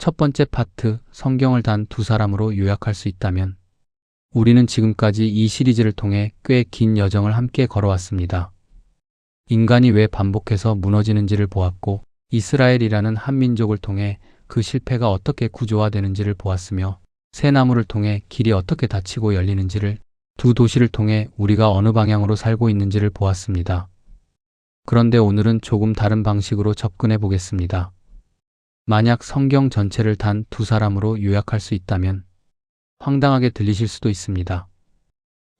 첫 번째 파트, 성경을 단 두 사람으로 요약할 수 있다면 우리는 지금까지 이 시리즈를 통해 꽤 긴 여정을 함께 걸어왔습니다. 인간이 왜 반복해서 무너지는지를 보았고, 이스라엘이라는 한 민족을 통해 그 실패가 어떻게 구조화되는지를 보았으며, 새 나무를 통해 길이 어떻게 닫히고 열리는지를, 두 도시를 통해 우리가 어느 방향으로 살고 있는지를 보았습니다. 그런데 오늘은 조금 다른 방식으로 접근해 보겠습니다. 만약 성경 전체를 단 두 사람으로 요약할 수 있다면 황당하게 들리실 수도 있습니다.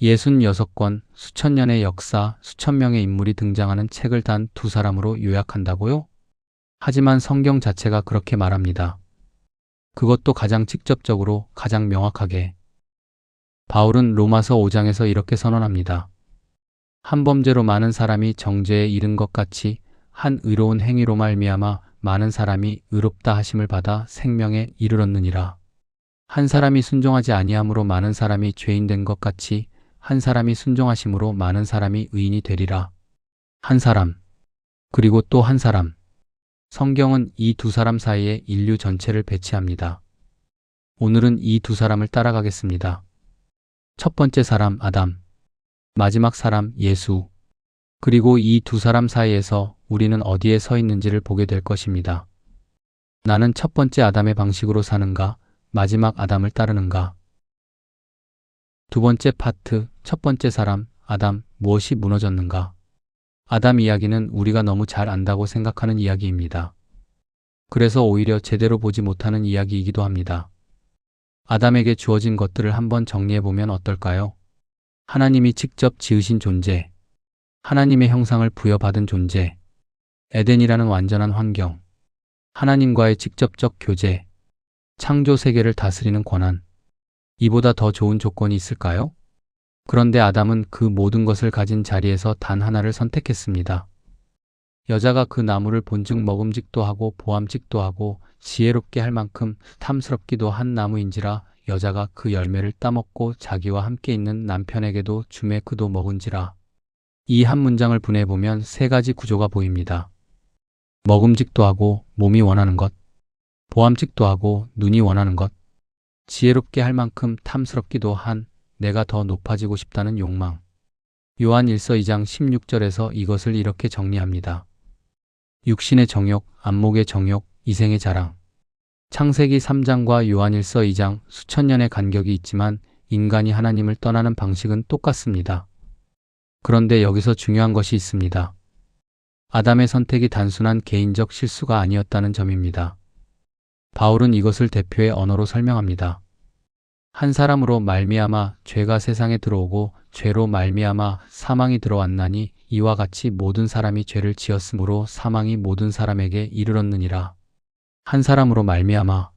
66권, 수천 년의 역사, 수천 명의 인물이 등장하는 책을 단 두 사람으로 요약한다고요? 하지만 성경 자체가 그렇게 말합니다. 그것도 가장 직접적으로, 가장 명확하게. 바울은 로마서 5장에서 이렇게 선언합니다. 한 범죄로 많은 사람이 정죄에 이른 것 같이 한 의로운 행위로 말미암아 많은 사람이 의롭다 하심을 받아 생명에 이르렀느니라. 한 사람이 순종하지 아니함으로 많은 사람이 죄인 된 것 같이 한 사람이 순종하심으로 많은 사람이 의인이 되리라. 한 사람, 그리고 또 한 사람. 성경은 이 두 사람 사이에 인류 전체를 배치합니다. 오늘은 이 두 사람을 따라가겠습니다. 첫 번째 사람 아담, 마지막 사람 예수. 그리고 이 두 사람 사이에서 우리는 어디에 서 있는지를 보게 될 것입니다. 나는 첫 번째 아담의 방식으로 사는가, 마지막 아담을 따르는가? 두 번째 파트, 첫 번째 사람, 아담, 무엇이 무너졌는가? 아담 이야기는 우리가 너무 잘 안다고 생각하는 이야기입니다. 그래서 오히려 제대로 보지 못하는 이야기이기도 합니다. 아담에게 주어진 것들을 한번 정리해보면 어떨까요? 하나님이 직접 지으신 존재, 하나님의 형상을 부여받은 존재, 에덴이라는 완전한 환경, 하나님과의 직접적 교제, 창조 세계를 다스리는 권한, 이보다 더 좋은 조건이 있을까요? 그런데 아담은 그 모든 것을 가진 자리에서 단 하나를 선택했습니다. 여자가 그 나무를 본즉 먹음직도 하고 보암직도 하고 지혜롭게 할 만큼 탐스럽기도 한 나무인지라 여자가 그 열매를 따먹고 자기와 함께 있는 남편에게도 주매 그도 먹은지라. 이 한 문장을 분해해보면 세 가지 구조가 보입니다. 먹음직도 하고 몸이 원하는 것, 보암직도 하고 눈이 원하는 것, 지혜롭게 할 만큼 탐스럽기도 한 내가 더 높아지고 싶다는 욕망. 요한 1서 2장 16절에서 이것을 이렇게 정리합니다. 육신의 정욕, 안목의 정욕, 이생의 자랑. 창세기 3장과 요한 1서 2장 수천 년의 간격이 있지만 인간이 하나님을 떠나는 방식은 똑같습니다. 그런데 여기서 중요한 것이 있습니다. 아담의 선택이 단순한 개인적 실수가 아니었다는 점입니다. 바울은 이것을 대표의 언어로 설명합니다. 한 사람으로 말미암아 죄가 세상에 들어오고 죄로 말미암아 사망이 들어왔나니 이와 같이 모든 사람이 죄를 지었으므로 사망이 모든 사람에게 이르렀느니라. 한 사람으로 말미암아.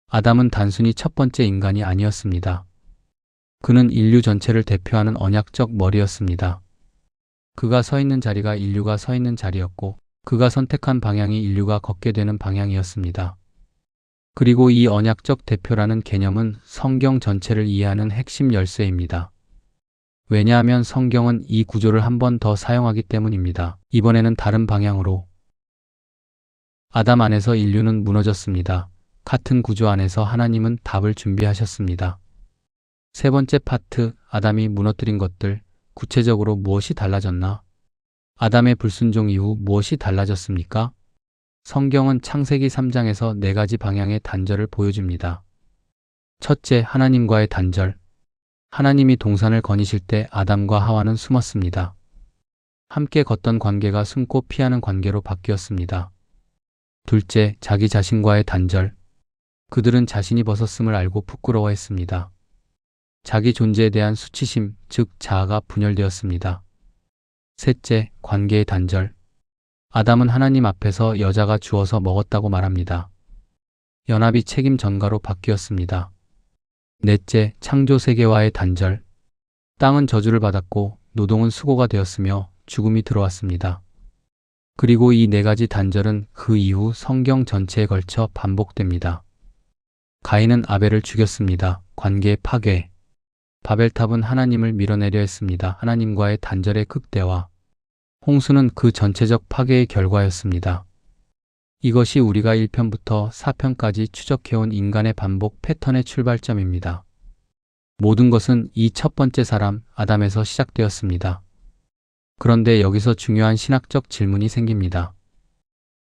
아담은 단순히 첫 번째 인간이 아니었습니다. 그는 인류 전체를 대표하는 언약적 머리였습니다. 그가 서 있는 자리가 인류가 서 있는 자리였고 그가 선택한 방향이 인류가 걷게 되는 방향이었습니다. 그리고 이 언약적 대표라는 개념은 성경 전체를 이해하는 핵심 열쇠입니다. 왜냐하면 성경은 이 구조를 한 번 더 사용하기 때문입니다. 이번에는 다른 방향으로. 아담 안에서 인류는 무너졌습니다. 같은 구조 안에서 하나님은 답을 준비하셨습니다. 세 번째 파트, 아담이 무너뜨린 것들, 구체적으로 무엇이 달라졌나? 아담의 불순종 이후 무엇이 달라졌습니까? 성경은 창세기 3장에서 네 가지 방향의 단절을 보여줍니다. 첫째, 하나님과의 단절. 하나님이 동산을 거니실 때 아담과 하와는 숨었습니다. 함께 걷던 관계가 숨고 피하는 관계로 바뀌었습니다. 둘째, 자기 자신과의 단절. 그들은 자신이 벗었음을 알고 부끄러워했습니다. 자기 존재에 대한 수치심, 즉 자아가 분열되었습니다. 셋째, 관계의 단절. 아담은 하나님 앞에서 여자가 주어서 먹었다고 말합니다. 연합이 책임 전가로 바뀌었습니다. 넷째, 창조 세계와의 단절. 땅은 저주를 받았고 노동은 수고가 되었으며 죽음이 들어왔습니다. 그리고 이 네 가지 단절은 그 이후 성경 전체에 걸쳐 반복됩니다. 가인은 아벨을 죽였습니다. 관계의 파괴. 바벨탑은 하나님을 밀어내려 했습니다. 하나님과의 단절의 극대화. 홍수는 그 전체적 파괴의 결과였습니다. 이것이 우리가 1편부터 4편까지 추적해온 인간의 반복 패턴의 출발점입니다. 모든 것은 이 첫 번째 사람, 아담에서 시작되었습니다. 그런데 여기서 중요한 신학적 질문이 생깁니다.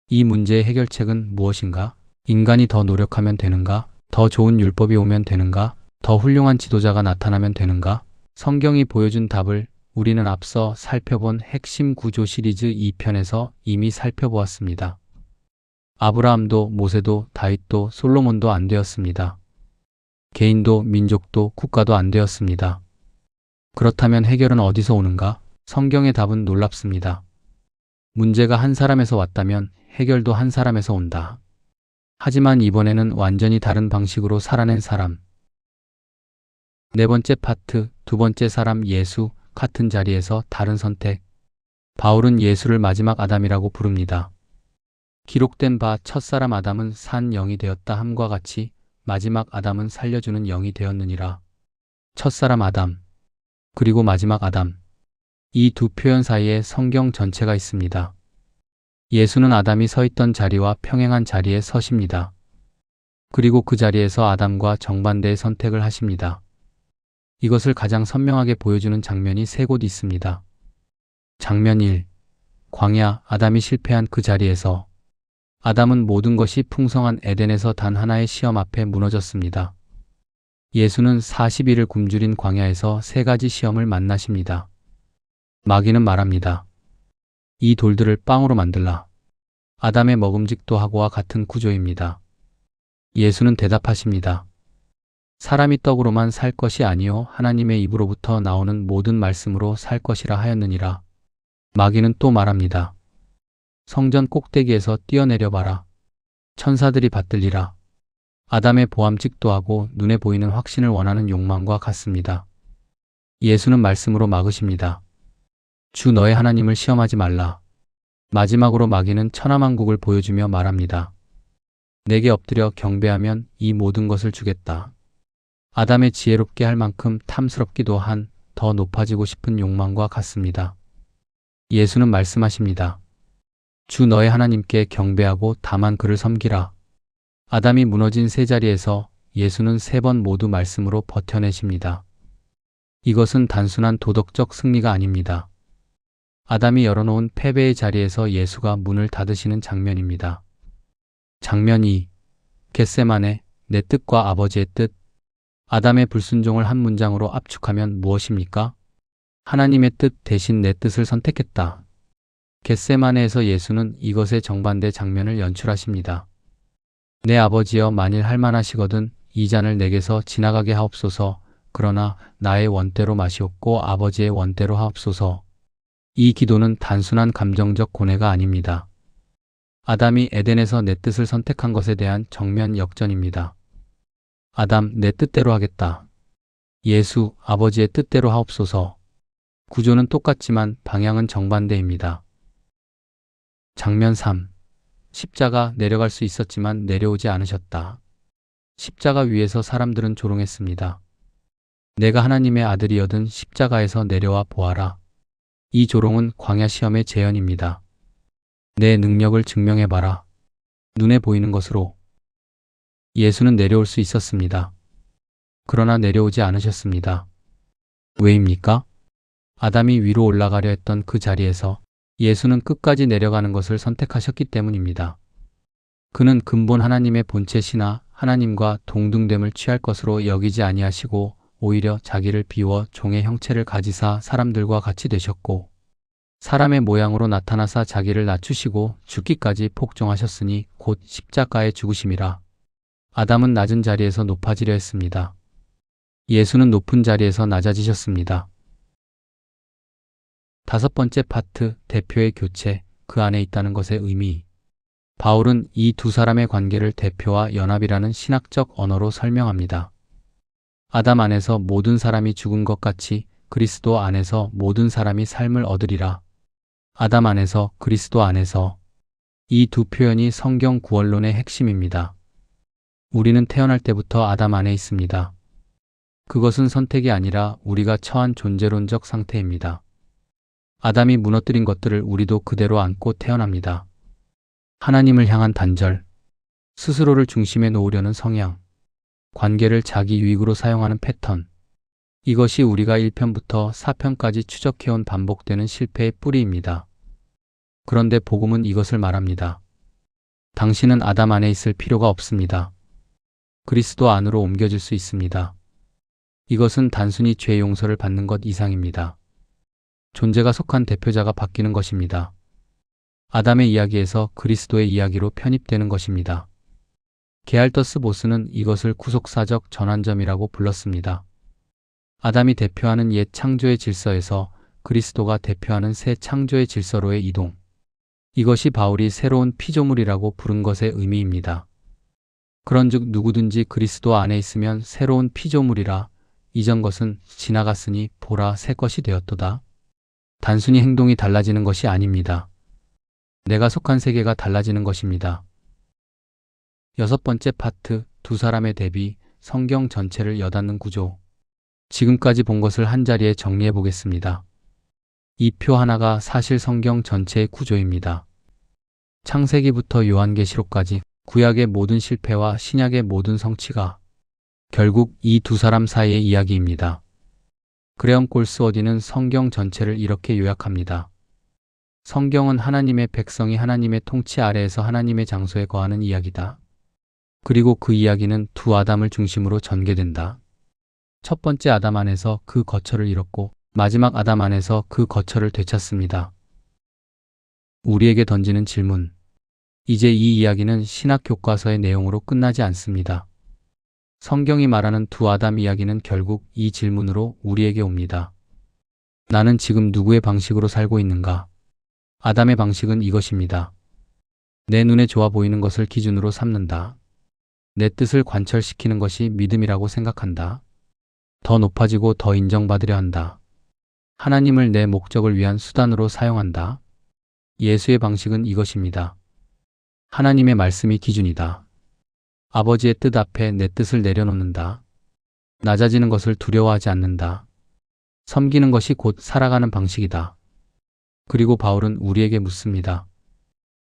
이 문제의 해결책은 무엇인가? 인간이 더 노력하면 되는가? 더 좋은 율법이 오면 되는가? 더 훌륭한 지도자가 나타나면 되는가? 성경이 보여준 답을 우리는 앞서 살펴본 핵심 구조 시리즈 2편에서 이미 살펴보았습니다. 아브라함도 모세도 다윗도 솔로몬도 안 되었습니다. 개인도 민족도 국가도 안 되었습니다. 그렇다면 해결은 어디서 오는가? 성경의 답은 놀랍습니다. 문제가 한 사람에서 왔다면 해결도 한 사람에서 온다. 하지만 이번에는 완전히 다른 방식으로 살아낸 사람. 네 번째 파트, 두 번째 사람 예수, 같은 자리에서 다른 선택. 바울은 예수를 마지막 아담이라고 부릅니다. 기록된 바 첫사람 아담은 산 영이 되었다 함과 같이 마지막 아담은 살려주는 영이 되었느니라. 첫사람 아담, 그리고 마지막 아담. 이 두 표현 사이에 성경 전체가 있습니다. 예수는 아담이 서 있던 자리와 평행한 자리에 서십니다. 그리고 그 자리에서 아담과 정반대의 선택을 하십니다. 이것을 가장 선명하게 보여주는 장면이 세 곳 있습니다. 장면 1. 광야, 아담이 실패한 그 자리에서 아담은 모든 것이 풍성한 에덴에서 단 하나의 시험 앞에 무너졌습니다. 예수는 40일을 굶주린 광야에서 세 가지 시험을 만나십니다. 마귀는 말합니다. 이 돌들을 빵으로 만들라. 아담의 먹음직도 하고와 같은 구조입니다. 예수는 대답하십니다. 사람이 떡으로만 살 것이 아니요 하나님의 입으로부터 나오는 모든 말씀으로 살 것이라 하였느니라. 마귀는 또 말합니다. 성전 꼭대기에서 뛰어내려 봐라. 천사들이 받들리라. 아담의 보암직도 하고 눈에 보이는 확신을 원하는 욕망과 같습니다. 예수는 말씀으로 막으십니다. 주 너의 하나님을 시험하지 말라. 마지막으로 마귀는 천하만국을 보여주며 말합니다. 내게 엎드려 경배하면 이 모든 것을 주겠다. 아담의 지혜롭게 할 만큼 탐스럽기도 한 더 높아지고 싶은 욕망과 같습니다. 예수는 말씀하십니다. 주 너의 하나님께 경배하고 다만 그를 섬기라. 아담이 무너진 세 자리에서 예수는 세 번 모두 말씀으로 버텨내십니다. 이것은 단순한 도덕적 승리가 아닙니다. 아담이 열어놓은 패배의 자리에서 예수가 문을 닫으시는 장면입니다. 장면 2. 겟세마네, 내 뜻과 아버지의 뜻. 아담의 불순종을 한 문장으로 압축하면 무엇입니까? 하나님의 뜻 대신 내 뜻을 선택했다. 겟세마네에서 예수는 이것의 정반대 장면을 연출하십니다. 내 아버지여 만일 할만하시거든 이 잔을 내게서 지나가게 하옵소서. 그러나 나의 원대로 마시옵고 아버지의 원대로 하옵소서. 이 기도는 단순한 감정적 고뇌가 아닙니다. 아담이 에덴에서 내 뜻을 선택한 것에 대한 정면 역전입니다. 아담, 내 뜻대로 하겠다. 예수, 아버지의 뜻대로 하옵소서. 구조는 똑같지만 방향은 정반대입니다. 장면 3. 십자가, 내려갈 수 있었지만 내려오지 않으셨다. 십자가 위에서 사람들은 조롱했습니다. 내가 하나님의 아들이여든 십자가에서 내려와 보아라. 이 조롱은 광야 시험의 재현입니다. 내 능력을 증명해봐라. 눈에 보이는 것으로. 예수는 내려올 수 있었습니다. 그러나 내려오지 않으셨습니다. 왜입니까? 아담이 위로 올라가려 했던 그 자리에서 예수는 끝까지 내려가는 것을 선택하셨기 때문입니다. 그는 근본 하나님의 본체시나 하나님과 동등됨을 취할 것으로 여기지 아니하시고 오히려 자기를 비워 종의 형체를 가지사 사람들과 같이 되셨고 사람의 모양으로 나타나사 자기를 낮추시고 죽기까지 복종하셨으니 곧 십자가의 죽으심이라. 아담은 낮은 자리에서 높아지려 했습니다. 예수는 높은 자리에서 낮아지셨습니다. 다섯 번째 파트, 대표의 교체, 그 안에 있다는 것의 의미. 바울은 이 두 사람의 관계를 대표와 연합이라는 신학적 언어로 설명합니다. 아담 안에서 모든 사람이 죽은 것 같이 그리스도 안에서 모든 사람이 삶을 얻으리라. 아담 안에서, 그리스도 안에서. 이 두 표현이 성경 구원론의 핵심입니다. 우리는 태어날 때부터 아담 안에 있습니다. 그것은 선택이 아니라 우리가 처한 존재론적 상태입니다. 아담이 무너뜨린 것들을 우리도 그대로 안고 태어납니다. 하나님을 향한 단절, 스스로를 중심에 놓으려는 성향, 관계를 자기 유익으로 사용하는 패턴. 이것이 우리가 1편부터 4편까지 추적해온 반복되는 실패의 뿌리입니다. 그런데 복음은 이것을 말합니다. 당신은 아담 안에 있을 필요가 없습니다. 그리스도 안으로 옮겨질 수 있습니다. 이것은 단순히 죄 용서를 받는 것 이상입니다. 존재가 속한 대표자가 바뀌는 것입니다. 아담의 이야기에서 그리스도의 이야기로 편입되는 것입니다. 게알더스 보스는 이것을 구속사적 전환점이라고 불렀습니다. 아담이 대표하는 옛 창조의 질서에서 그리스도가 대표하는 새 창조의 질서로의 이동. 이것이 바울이 새로운 피조물이라고 부른 것의 의미입니다. 그런즉 누구든지 그리스도 안에 있으면 새로운 피조물이라. 이전 것은 지나갔으니 보라 새 것이 되었도다. 단순히 행동이 달라지는 것이 아닙니다. 내가 속한 세계가 달라지는 것입니다. 6번째 파트, 두 사람의 대비, 성경 전체를 여닫는 구조. 지금까지 본 것을 한자리에 정리해 보겠습니다. 이 표 하나가 사실 성경 전체의 구조입니다. 창세기부터 요한계시록까지 구약의 모든 실패와 신약의 모든 성취가 결국 이 두 사람 사이의 이야기입니다. 그레엄 골스워디는 성경 전체를 이렇게 요약합니다. 성경은 하나님의 백성이 하나님의 통치 아래에서 하나님의 장소에 거하는 이야기다. 그리고 그 이야기는 두 아담을 중심으로 전개된다. 첫 번째 아담 안에서 그 거처를 잃었고 마지막 아담 안에서 그 거처를 되찾습니다. 우리에게 던지는 질문. 이제 이 이야기는 신학 교과서의 내용으로 끝나지 않습니다. 성경이 말하는 두 아담 이야기는 결국 이 질문으로 우리에게 옵니다. 나는 지금 누구의 방식으로 살고 있는가? 아담의 방식은 이것입니다. 내 눈에 좋아 보이는 것을 기준으로 삼는다. 내 뜻을 관철시키는 것이 믿음이라고 생각한다. 더 높아지고 더 인정받으려 한다. 하나님을 내 목적을 위한 수단으로 사용한다. 예수의 방식은 이것입니다. 하나님의 말씀이 기준이다. 아버지의 뜻 앞에 내 뜻을 내려놓는다. 낮아지는 것을 두려워하지 않는다. 섬기는 것이 곧 살아가는 방식이다. 그리고 바울은 우리에게 묻습니다.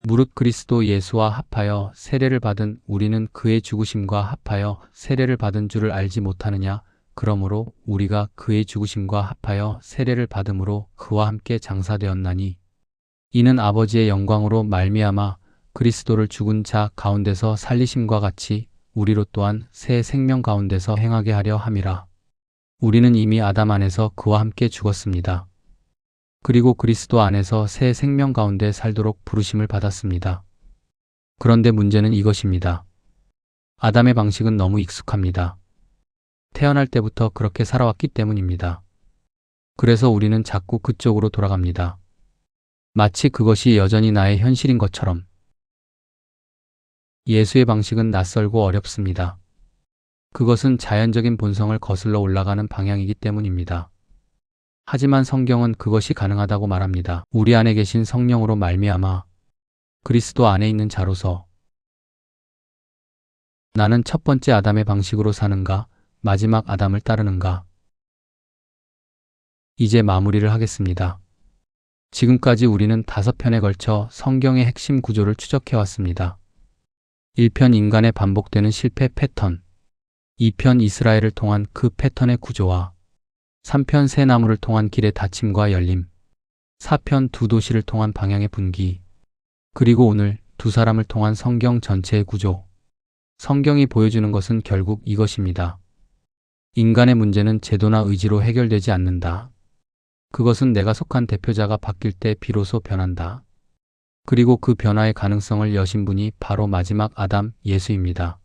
무릇 그리스도 예수와 합하여 세례를 받은 우리는 그의 죽으심과 합하여 세례를 받은 줄을 알지 못하느냐? 그러므로 우리가 그의 죽으심과 합하여 세례를 받음으로 그와 함께 장사되었나니 이는 아버지의 영광으로 말미암아 그리스도를 죽은 자 가운데서 살리심과 같이 우리로 또한 새 생명 가운데서 행하게 하려 함이라. 우리는 이미 아담 안에서 그와 함께 죽었습니다. 그리고 그리스도 안에서 새 생명 가운데 살도록 부르심을 받았습니다. 그런데 문제는 이것입니다. 아담의 방식은 너무 익숙합니다. 태어날 때부터 그렇게 살아왔기 때문입니다. 그래서 우리는 자꾸 그쪽으로 돌아갑니다. 마치 그것이 여전히 나의 현실인 것처럼. 예수의 방식은 낯설고 어렵습니다. 그것은 자연적인 본성을 거슬러 올라가는 방향이기 때문입니다. 하지만 성경은 그것이 가능하다고 말합니다. 우리 안에 계신 성령으로 말미암아 그리스도 안에 있는 자로서. 나는 첫 번째 아담의 방식으로 사는가? 마지막 아담을 따르는가? 이제 마무리를 하겠습니다. 지금까지 우리는 5편에 걸쳐 성경의 핵심 구조를 추적해왔습니다. 1편 인간의 반복되는 실패 패턴, 2편 이스라엘을 통한 그 패턴의 구조와 3편 새 나무를 통한 길의 닫힘과 열림, 4편 두 도시를 통한 방향의 분기, 그리고 오늘 두 사람을 통한 성경 전체의 구조. 성경이 보여주는 것은 결국 이것입니다. 인간의 문제는 제도나 의지로 해결되지 않는다. 그것은 내가 속한 대표자가 바뀔 때 비로소 변한다. 그리고 그 변화의 가능성을 여신 분이 바로 마지막 아담, 예수입니다.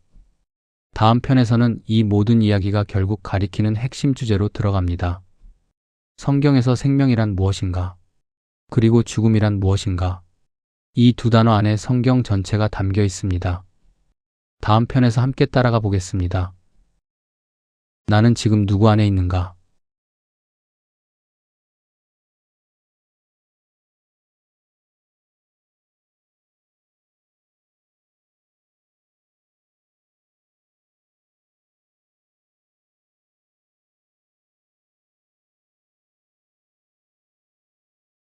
다음 편에서는 이 모든 이야기가 결국 가리키는 핵심 주제로 들어갑니다. 성경에서 생명이란 무엇인가? 그리고 죽음이란 무엇인가? 이 두 단어 안에 성경 전체가 담겨 있습니다. 다음 편에서 함께 따라가 보겠습니다. 나는 지금 누구 안에 있는가?